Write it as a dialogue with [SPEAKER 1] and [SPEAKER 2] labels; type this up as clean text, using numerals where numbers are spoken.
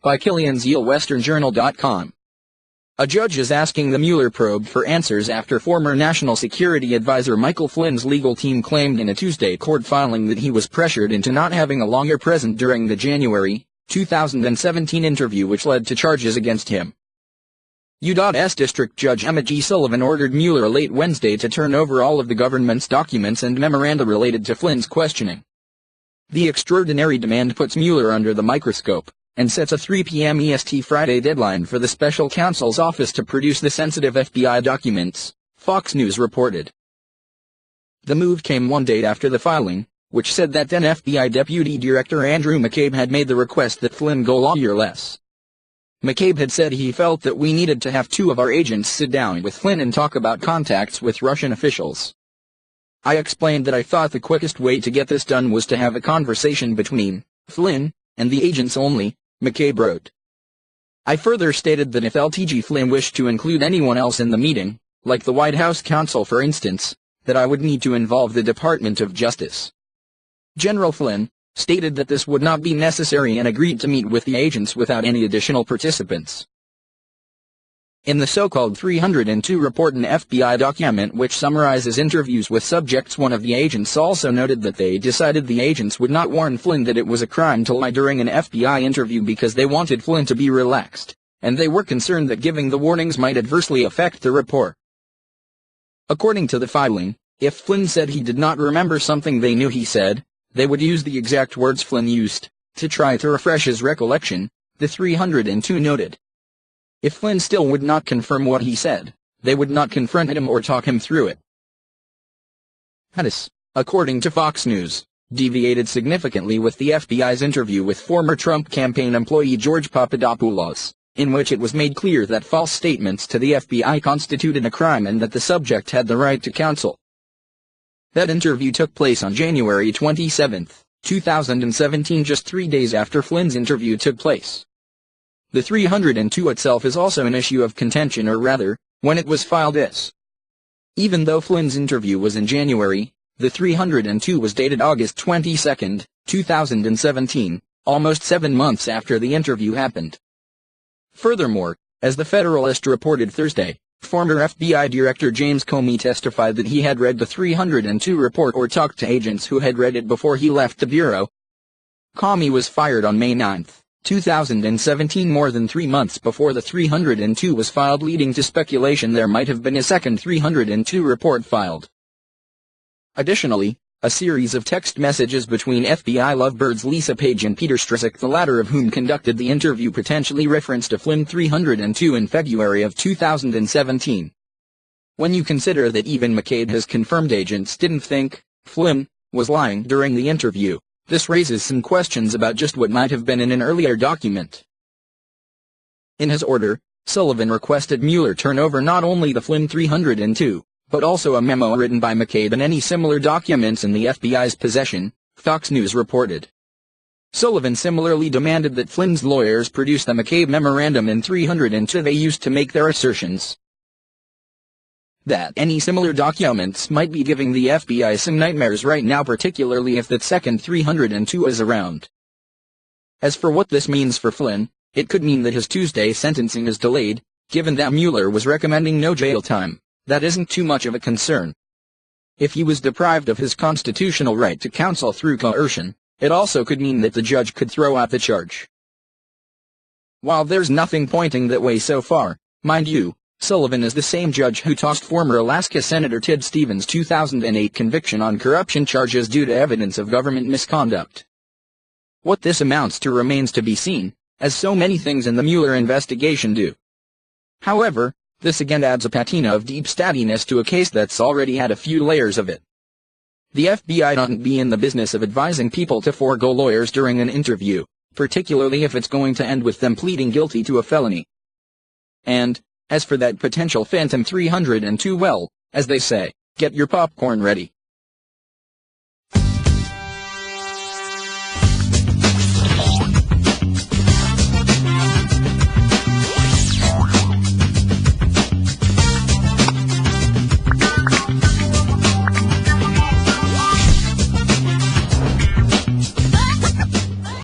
[SPEAKER 1] by Killian Zeal, WesternJournal.com. A judge is asking the Mueller probe for answers after former National Security Advisor Michael Flynn's legal team claimed in a Tuesday court filing that he was pressured into not having a lawyer present during the January 2017 interview, which led to charges against him. U.S. District Judge Emma G. Sullivan ordered Mueller late Wednesday to turn over all of the government's documents and memoranda related to Flynn's questioning. The extraordinary demand puts Mueller under the microscope, and sets a 3 p.m. EST Friday deadline for the special counsel's office to produce the sensitive FBI documents, Fox News reported. The move came one day after the filing, which said that then FBI Deputy Director Andrew McCabe had made the request that Flynn go lawyerless. McCabe had said he felt that we needed to have two of our agents sit down with Flynn and talk about contacts with Russian officials. I explained that I thought the quickest way to get this done was to have a conversation between Flynn and the agents only, McCabe wrote. I further stated that if LTG Flynn wished to include anyone else in the meeting, like the White House counsel for instance, that I would need to involve the Department of Justice. General Flynn stated that this would not be necessary and agreed to meet with the agents without any additional participants. In the so-called 302 report, an FBI document which summarizes interviews with subjects, one of the agents also noted that they decided the agents would not warn Flynn that it was a crime to lie during an FBI interview because they wanted Flynn to be relaxed, and they were concerned that giving the warnings might adversely affect the report. According to the filing, if Flynn said he did not remember something they knew he said, they would use the exact words Flynn used, to try to refresh his recollection, the 302 noted. If Flynn still would not confirm what he said, they would not confront him or talk him through it. Hattis, according to Fox News, deviated significantly with the FBI's interview with former Trump campaign employee George Papadopoulos, in which it was made clear that false statements to the FBI constituted a crime and that the subject had the right to counsel. That interview took place on January 27, 2017, just 3 days after Flynn's interview took place. The 302 itself is also an issue of contention, or rather, when it was filed is. Even though Flynn's interview was in January, the 302 was dated August 22, 2017, almost 7 months after the interview happened. Furthermore, as the Federalist reported Thursday, former FBI Director James Comey testified that he had read the 302 report or talked to agents who had read it before he left the Bureau. Comey was fired on May 9, 2017, more than 3 months before the 302 was filed, leading to speculation there might have been a second 302 report filed. Additionally, a series of text messages between FBI lovebirds Lisa Page and Peter Strzok, the latter of whom conducted the interview, potentially referenced a Flynn 302 in February of 2017. When you consider that even McCabe has confirmed agents didn't think Flynn was lying during the interview, this raises some questions about just what might have been in an earlier document. In his order, Sullivan requested Mueller turn over not only the Flynn 302, but also a memo written by McCabe and any similar documents in the FBI's possession, Fox News reported. Sullivan similarly demanded that Flynn's lawyers produce the McCabe memorandum in 302 they used to make their assertions. That any similar documents might be giving the FBI some nightmares right now, particularly if that second 302 is around. As for what this means for Flynn, it could mean that his Tuesday sentencing is delayed, given that Mueller was recommending no jail time. That isn't too much of a concern. If he was deprived of his constitutional right to counsel through coercion, it also could mean that the judge could throw out the charge. While there's nothing pointing that way so far, mind you, Sullivan is the same judge who tossed former Alaska Senator Ted Stevens' 2008 conviction on corruption charges due to evidence of government misconduct. What this amounts to remains to be seen, as so many things in the Mueller investigation do. However, this again adds a patina of deep stattiness to a case that's already had a few layers of it. The FBI doesn't be in the business of advising people to forego lawyers during an interview, particularly if it's going to end with them pleading guilty to a felony. And, as for that potential Phantom 302, well, as they say, get your popcorn ready.